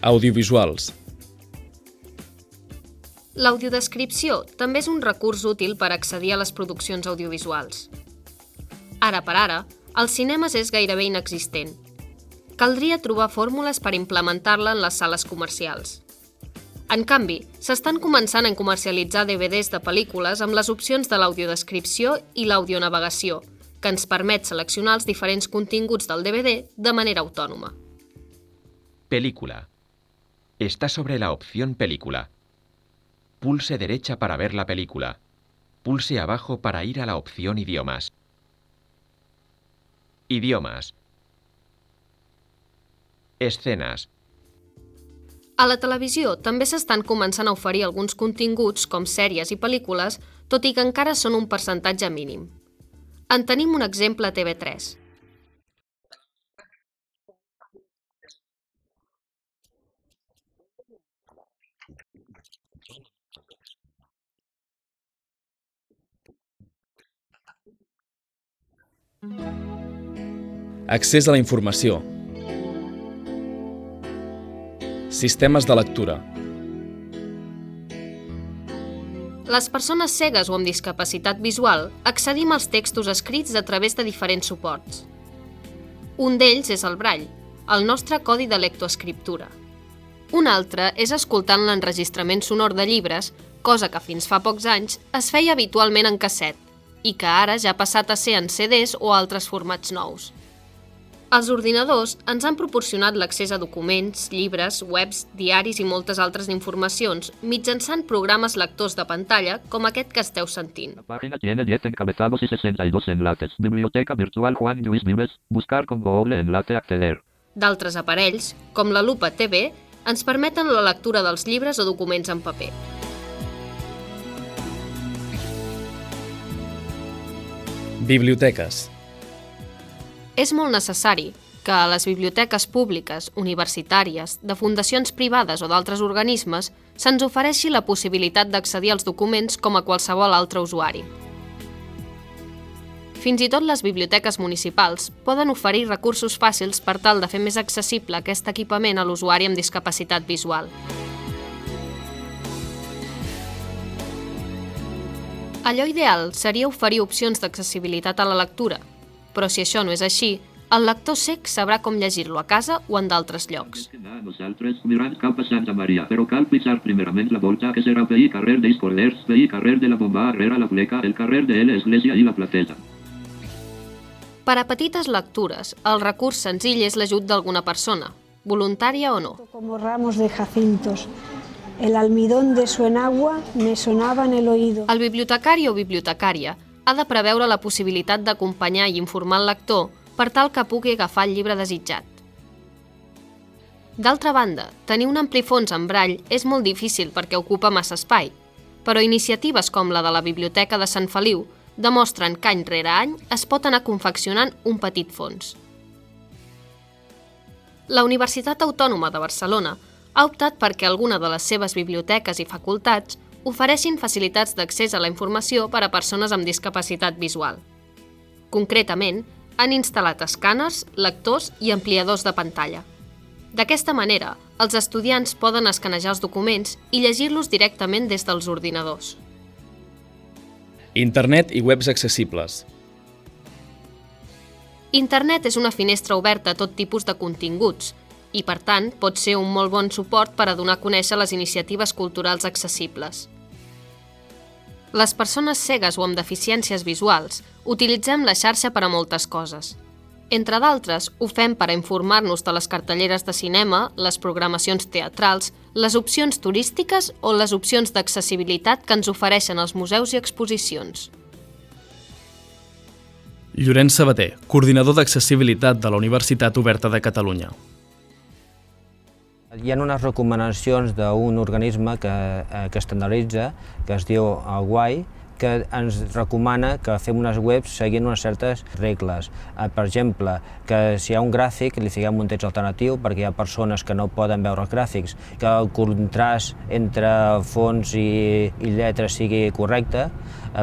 Audiovisuals. L'audiodescripció també és un recurs útil per accedir a les produccions audiovisuals. Ara per ara, als cinemes és gairebé inexistent. Caldria trobar fórmules per implementar-la en les sales comercials. En canvi, s'estan començant a comercialitzar DVDs de pel·lícules amb les opcions de l'audiodescripció i l'audionavegació, que ens permet seleccionar els diferents continguts del DVD de manera autònoma. Película. Está sobre la opción Película. Pulse derecha para ver la película. Pulse abajo para ir a la opción Idiomas. Idiomas. Escenas. A la televisió també s'estan començant a oferir alguns continguts com sèries i pel·lícules, tot i que encara són un percentatge mínim. En tenim un exemple a TV3. Accés a la informació. Sistemes de lectura. Les persones cegues o amb discapacitat visual accedim als textos escrits a través de diferents suports. Un d'ells és el Braille, el nostre codi de lectoescriptura. Un altre és escoltant l'enregistrament sonor de llibres, cosa que fins fa pocs anys es feia habitualment en casset i que ara ja ha passat a ser en CDs o altres formats nous. Els ordinadors ens han proporcionat l'accés a documents, llibres, webs, diaris i moltes altres informacions mitjançant programes lectors de pantalla com aquest que esteu sentint. La página tiene 10 encabezados y 62 enlaces. Biblioteca virtual Juan Lluís Vives. Buscar con doble enlace acceder. D'altres aparells, com la lupa TV, ens permeten la lectura dels llibres o documents en paper. Biblioteques. És molt necessari que a les biblioteques públiques, universitàries, de fundacions privades o d'altres organismes se'ns ofereixi la possibilitat d'accedir als documents com a qualsevol altre usuari. Fins i tot les biblioteques municipals poden oferir recursos fàcils per tal de fer més accessible aquest equipament a l'usuari amb discapacitat visual. Allò ideal seria oferir opcions d'accessibilitat a la lectura, però si això no és així, el lector cec sabrà com llegir-lo a casa o en d'altres llocs. Nosaltres mirant cap a Santa Maria, però cal pisar primerament la volta, que serà veí carrer dels Corders, veí carrer de la Bomba, rere la Fleca, el carrer de l'Església i la Plateta. Per a petites lectures, el recurs senzill és l'ajut d'alguna persona, voluntària o no. Como ramos de jacintos. El almidón de su enagua me sonaba en el oído. El bibliotecari o bibliotecària ha de preveure la possibilitat d'acompanyar i informar el lector per tal que pugui agafar el llibre desitjat. D'altra banda, tenir un ampli fons en Braille és molt difícil perquè ocupa massa espai, però iniciatives com la de la Biblioteca de Sant Feliu demostren que any rere any es pot anar confeccionant un petit fons. La Universitat Autònoma de Barcelona ha optat perquè alguna de les seves biblioteques i facultats ofereixin facilitats d'accés a la informació per a persones amb discapacitat visual. Concretament, han instal·lat escàners, lectors i ampliadors de pantalla. D'aquesta manera, els estudiants poden escanejar els documents i llegir-los directament des dels ordinadors. Internet i webs accessibles. Internet és una finestra oberta a tot tipus de continguts i, per tant, pot ser un molt bon suport per a donar a conèixer les iniciatives culturals accessibles. Les persones cegues o amb deficiències visuals utilitzem la xarxa per a moltes coses. Entre d'altres, ho fem per a informar-nos de les cartelleres de cinema, les programacions teatrals, les opcions turístiques o les opcions d'accessibilitat que ens ofereixen els museus i exposicions. Llorenç Sabater, coordinador d'accessibilitat de la Universitat Oberta de Catalunya. Hi ha unes recomanacions d'un organisme que estandarditza, que es diu el WAI, que ens recomana que fem unes webs seguint unes certes regles. Per exemple, que si hi ha un gràfic li fiquem un text alternatiu perquè hi ha persones que no poden veure els gràfics, que el contrast entre fons i lletres sigui correcte,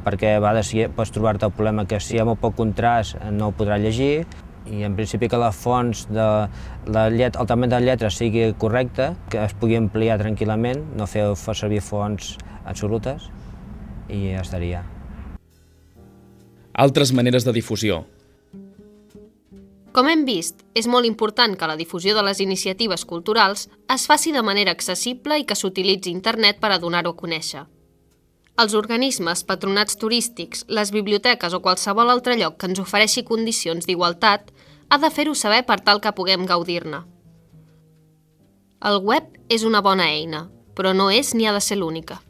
perquè a vegades pots trobar-te el problema que si hi ha molt poc contrast no podrà llegir, I en principi que les fonts el tamañ de la lletra sigui correcte, que es pugui ampliar tranquil·lament, no fer servir fonts absolutes i ja estaria. Altres maneres de difusió. Com hem vist, és molt important que la difusió de les iniciatives culturals es faci de manera accessible i que s'utilitzi internet per a donar-ho a conèixer. Els organismes, patronats turístics, les biblioteques o qualsevol altre lloc que ens ofereixi condicions d'igualtat ha de fer-ho saber per tal que puguem gaudir-ne. El web és una bona eina, però no és ni ha de ser l'única.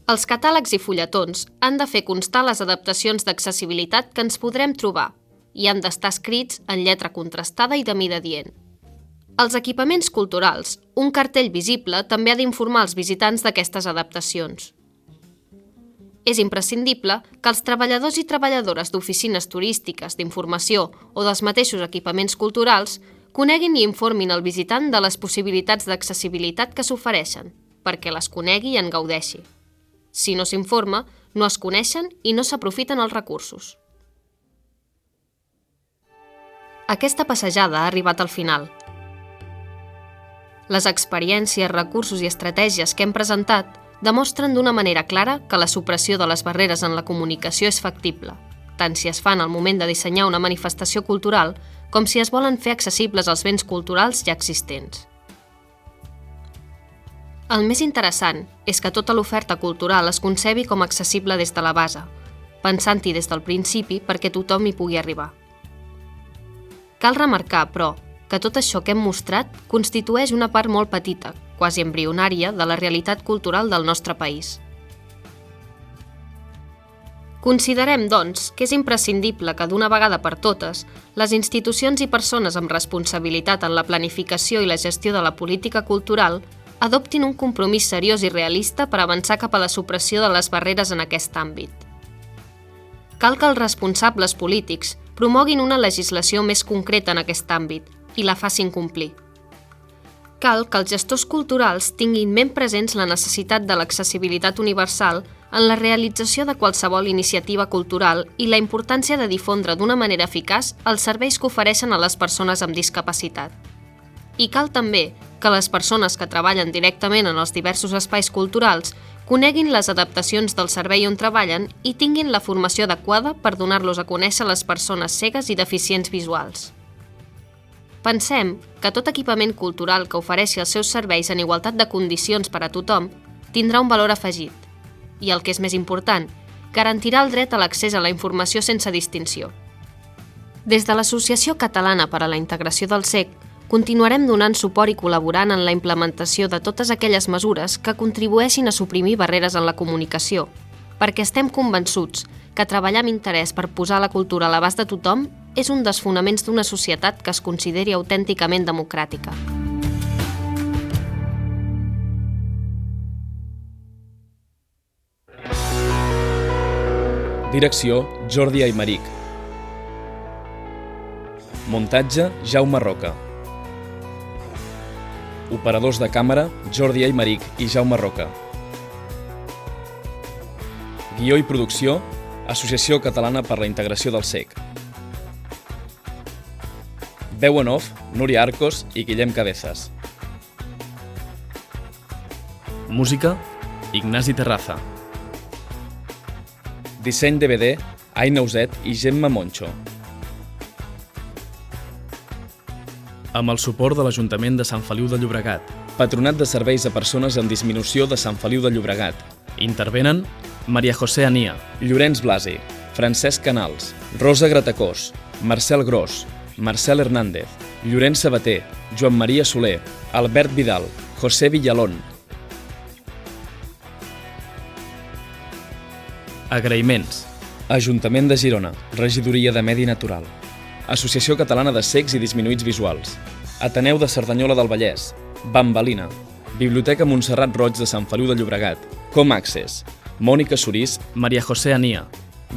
Els catàlegs i fulletons han de fer constar les adaptacions d'accessibilitat que ens podrem trobar i han d'estar escrits en lletra contrastada i de mida dient. Als equipaments culturals, un cartell visible també ha d'informar els visitants d'aquestes adaptacions. És imprescindible que els treballadors i treballadores d'oficines turístiques, d'informació o dels mateixos equipaments culturals coneguin i informin el visitant de les possibilitats d'accessibilitat que s'ofereixen, perquè les conegui i en gaudeixi. Si no s'informa, no es coneixen i no s'aprofiten els recursos. Aquesta passejada ha arribat al final. Les experiències, recursos i estratègies que hem presentat demostren d'una manera clara que la supressió de les barreres en la comunicació és factible, tant si es fa en el moment de dissenyar una manifestació cultural com si es volen fer accessibles els béns culturals ja existents. El més interessant és que tota l'oferta cultural es concebi com accessible des de la base, pensant-hi des del principi perquè tothom hi pugui arribar. Cal remarcar, però, que tot això que hem mostrat constitueix una part molt petita, quasi embrionària, de la realitat cultural del nostre país. Considerem, doncs, que és imprescindible que d'una vegada per totes les institucions i persones amb responsabilitat en la planificació i la gestió de la política cultural adoptin un compromís seriós i realista per avançar cap a la supressió de les barreres en aquest àmbit. Cal que els responsables polítics promoguin una legislació més concreta en aquest àmbit i la facin complir. Cal que els gestors culturals tinguin ben presents la necessitat de l'accessibilitat universal en la realització de qualsevol iniciativa cultural i la importància de difondre d'una manera eficaç els serveis que ofereixen a les persones amb discapacitat. I cal també que les persones que treballen directament en els diversos espais culturals coneguin les adaptacions del servei on treballen i tinguin la formació adequada per donar-los a conèixer a les persones cegues i deficients visuals. Pensem que tot equipament cultural que ofereixi els seus serveis en igualtat de condicions per a tothom tindrà un valor afegit i, el que és més important, garantirà el dret a l'accés a la informació sense distinció. Des de l'Associació Catalana per a la Integració del CEC, continuarem donant suport i col·laborant en la implementació de totes aquelles mesures que contribueixin a suprimir barreres en la comunicació, perquè estem convençuts que treballar amb interès per posar la cultura a l'abast de tothom és un dels fonaments d'una societat que es consideri autènticament democràtica. Direcció: Jordi Aymeric. Muntatge: Jaume Roca. Operadors de càmera: Jordi Aymeric i Jaume Roca. Guió i producció: Associació Catalana per la Integració del CEC. Veu en off: Núria Arcos i Guillem Cabezas. Música: Ignasi Terraza. Disseny DVD: Aina Uset i Gemma Moncho. Amb el suport de l'Ajuntament de Sant Feliu de Llobregat, Patronat de Serveis a Persones amb Disminució de Sant Feliu de Llobregat. Intervenen Maria José Ania, Llorenç Blasi, Francesc Canals, Rosa Gratacós, Marcel Gros, Marcel Hernández, Llorenç Sabater, Joan Maria Soler, Albert Vidal, José Villalón. Agraïments: Ajuntament de Girona, Regidoria de Medi Natural, Associació Catalana de Cecs i Disminuïts Visuals, Ateneu de Cerdanyola del Vallès, Bambalina, Biblioteca Montserrat Roig de Sant Feliu de Llobregat, Com Access, Mònica Sorís, Maria José Ania,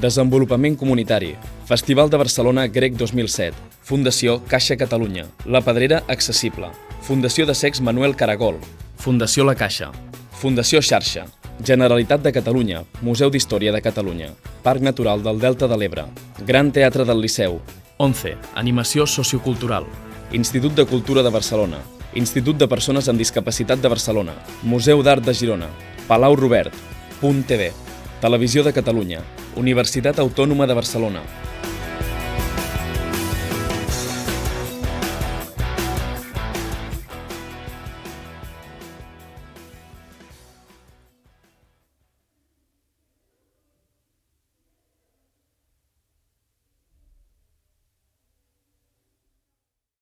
Desenvolupament Comunitari, Festival de Barcelona Grec 2007, Fundació Caixa Catalunya, La Pedrera Accessible, Fundació de Cecs Manuel Caragol, Fundació La Caixa, Fundació Xarxa, Generalitat de Catalunya, Museu d'Història de Catalunya, Parc Natural del Delta de l'Ebre, Gran Teatre del Liceu, 11. Animació sociocultural. Institut de Cultura de Barcelona, Institut de Persones amb Discapacitat de Barcelona, Museu d'Art de Girona, Palau Robert, Punt TV, Televisió de Catalunya, Universitat Autònoma de Barcelona,